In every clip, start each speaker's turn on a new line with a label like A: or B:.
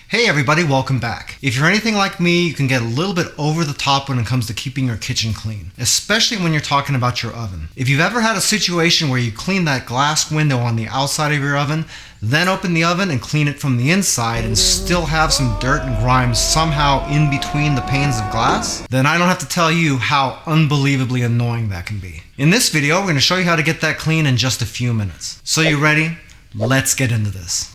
A: Hey everybody, welcome back. If you're anything like me, you can get a little bit over the top when it comes to keeping your kitchen clean, especially when you're talking about your oven. If you've ever had a situation where you clean that glass window on the outside of your oven, then open the oven and clean it from the inside and still have some dirt and grime somehow in between the panes of glass, then I don't have to tell you how unbelievably annoying that can be. In this video, we're going to show you how to get that clean in just a few minutes. So you ready? Let's get into this.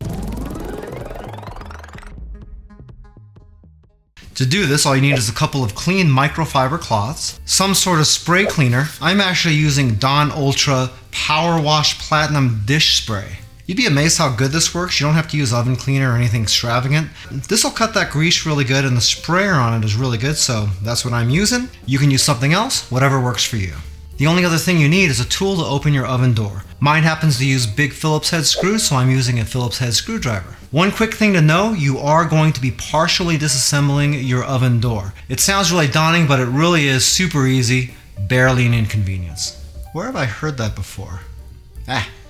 A: To do this, all you need is a couple of clean microfiber cloths, some sort of spray cleaner. I'm actually using Dawn Ultra Power Wash Platinum Dish Spray. You'd be amazed how good this works. You don't have to use oven cleaner or anything extravagant. This will cut that grease really good, and the sprayer on it is really good, so that's what I'm using. You can use something else, whatever works for you. The only other thing you need is a tool to open your oven door. Mine happens to use big Phillips head screws, so I'm using a Phillips head screwdriver. One quick thing to know, you are going to be partially disassembling your oven door. It sounds really daunting, but it really is super easy, barely an inconvenience. Where have I heard that before?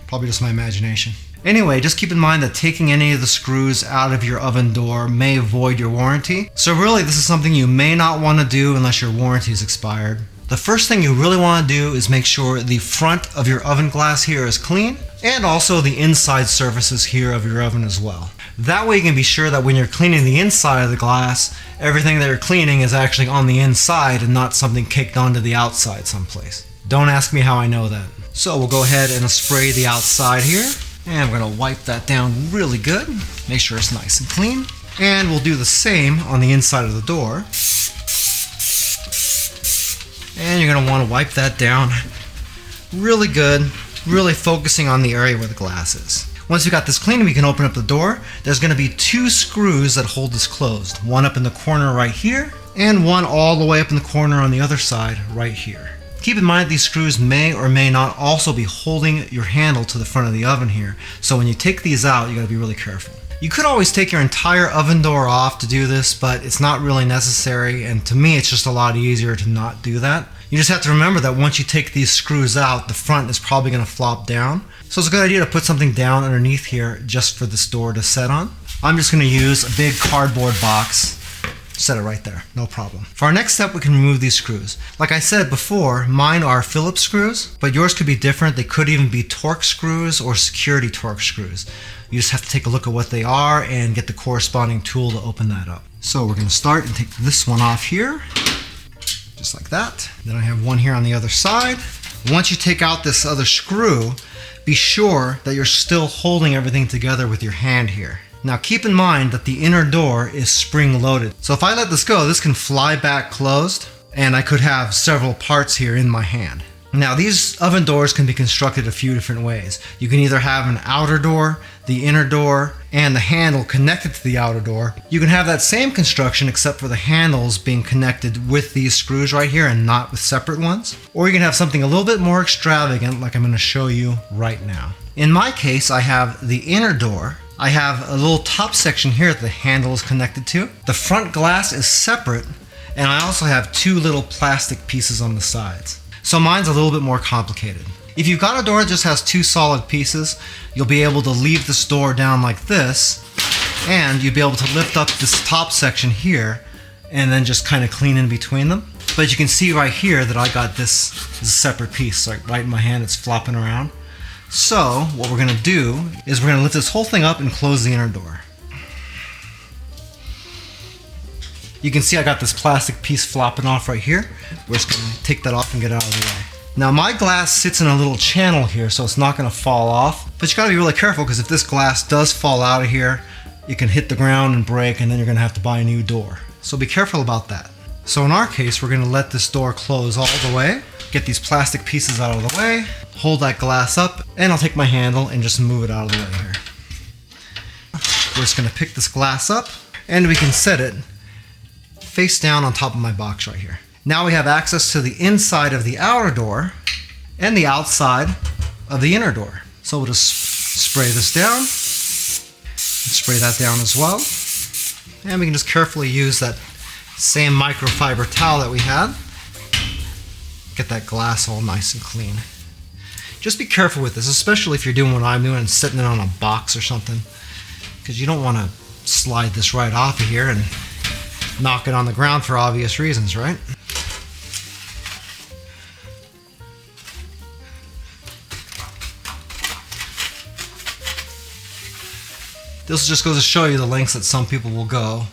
A: Probably just my imagination. Anyway, just keep in mind that taking any of the screws out of your oven door may void your warranty. So really, this is something you may not want to do unless your warranty is expired. The first thing you really want to do is make sure the front of your oven glass here is clean, and also the inside surfaces here of your oven as well. That way you can be sure that when you're cleaning the inside of the glass, everything that you're cleaning is actually on the inside and not something caked onto the outside someplace. Don't ask me how I know that. So we'll go ahead and spray the outside here, and we're going to wipe that down really good, make sure it's nice and clean, and we'll do the same on the inside of the door. And you're going to want to wipe that down really good, really focusing on the area where the glass is. Once you got this clean, we can open up the door. There's going to be two screws that hold this closed. One up in the corner right here, and one all the way up in the corner on the other side right here. Keep in mind these screws may or may not also be holding your handle to the front of the oven here. So when you take these out, you got to be really careful. You could always take your entire oven door off to do this, but it's not really necessary, and to me it's just a lot easier to not do that. You just have to remember that once you take these screws out, the front is probably going to flop down. So it's a good idea to put something down underneath here just for this door to set on. I'm just going to use a big cardboard box. Set it right there, no problem. For our next step, we can remove these screws. Like I said before, mine are Phillips screws, but yours could be different. They could even be Torx screws or security Torx screws. You just have to take a look at what they are and get the corresponding tool to open that up. So we're going to start and take this one off here, just like that. Then I have one here on the other side. Once you take out this other screw, be sure that you're still holding everything together with your hand here. Now keep in mind that the inner door is spring loaded. So if I let this go, this can fly back closed, and I could have several parts here in my hand. Now these oven doors can be constructed a few different ways. You can either have an outer door, the inner door, and the handle connected to the outer door. You can have that same construction except for the handles being connected with these screws right here and not with separate ones. Or you can have something a little bit more extravagant like I'm going to show you right now. In my case, I have the inner door. I have a little top section here that the handle is connected to. The front glass is separate, and I also have two little plastic pieces on the sides. So mine's a little bit more complicated. If you've got a door that just has two solid pieces, you'll be able to leave this door down like this, and you'll be able to lift up this top section here and then just kind of clean in between them. But you can see right here that I got this separate piece, like right in my hand, it's flopping around. So what we're going to do is we're going to lift this whole thing up and close the inner door. You can see I got this plastic piece flopping off right here. We're just going to take that off and get it out of the way. Now my glass sits in a little channel here, so it's not going to fall off. But you got to be really careful, because if this glass does fall out of here, it can hit the ground and break, and then you're going to have to buy a new door. So be careful about that. So in our case, we're going to let this door close all the way. Get these plastic pieces out of the way, hold that glass up, and I'll take my handle and just move it out of the way here. We're just going to pick this glass up, and we can set it face down on top of my box right here. Now we have access to the inside of the outer door and the outside of the inner door. So we'll just spray this down, spray that down as well, and we can just carefully use that same microfiber towel that we had. Get that glass all nice and clean. Just be careful with this, especially if you're doing what I'm doing and setting it on a box or something, because you don't want to slide this right off of here and knock it on the ground for obvious reasons, right? This just goes to show you the lengths that some people will go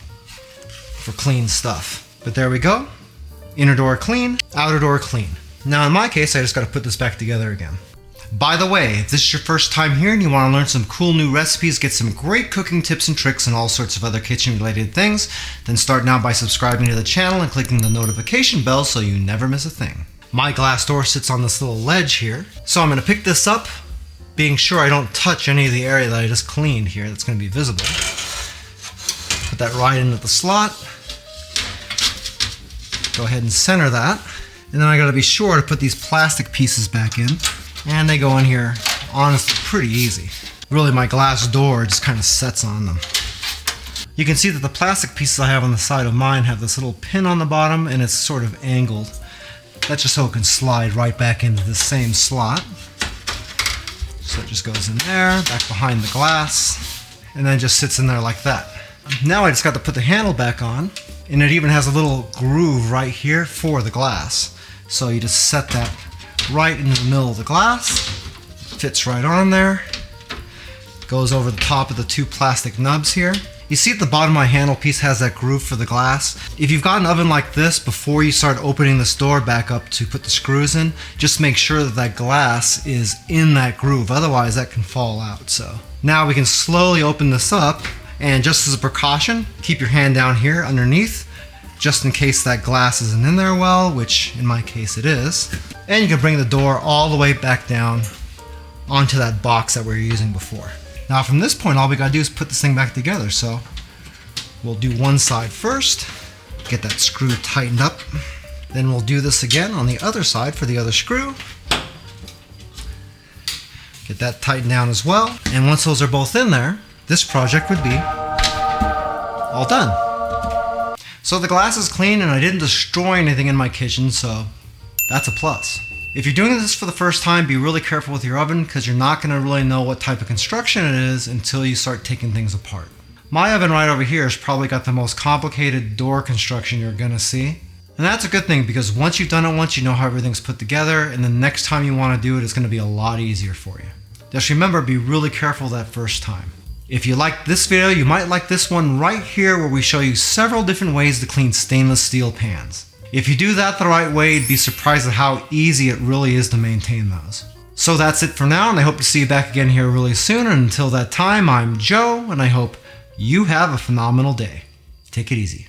A: for clean stuff. But there we go. Inner door clean, outer door clean. Now in my case, I just got to put this back together again. By the way, if this is your first time here and you want to learn some cool new recipes, get some great cooking tips and tricks and all sorts of other kitchen related things, then start now by subscribing to the channel and clicking the notification bell so you never miss a thing. My glass door sits on this little ledge here, so I'm going to pick this up, being sure I don't touch any of the area that I just cleaned here that's going to be visible. Put that right into the slot. Go ahead and center that. And then I got to be sure to put these plastic pieces back in. And they go in here, honestly, pretty easy. Really, my glass door just kind of sets on them. You can see that the plastic pieces I have on the side of mine have this little pin on the bottom and it's sort of angled. That's just so it can slide right back into the same slot. So it just goes in there, back behind the glass, and then just sits in there like that. Now I just got to put the handle back on, and it even has a little groove right here for the glass. So you just set that right into the middle of the glass, fits right on there, goes over the top of the two plastic nubs here. You see at the bottom my handle piece has that groove for the glass. If you've got an oven like this, before you start opening this door back up to put the screws in, just make sure that that glass is in that groove, otherwise that can fall out. So now we can slowly open this up, and just as a precaution, keep your hand down here underneath, just in case that glass isn't in there well, which in my case it is. And you can bring the door all the way back down onto that box that we were using before. Now from this point, all we gotta do is put this thing back together. So we'll do one side first, get that screw tightened up. Then we'll do this again on the other side for the other screw. Get that tightened down as well. And once those are both in there, this project would be all done. So the glass is clean and I didn't destroy anything in my kitchen, so that's a plus. If you're doing this for the first time, be really careful with your oven because you're not going to really know what type of construction it is until you start taking things apart. My oven right over here has probably got the most complicated door construction you're going to see. And that's a good thing because once you've done it once, you know how everything's put together, and the next time you want to do it, it's going to be a lot easier for you. Just remember, be really careful that first time. If you like this video, you might like this one right here where we show you several different ways to clean stainless steel pans. If you do that the right way, you'd be surprised at how easy it really is to maintain those. So that's it for now, and I hope to see you back again here really soon. And until that time, I'm Joe, and I hope you have a phenomenal day. Take it easy.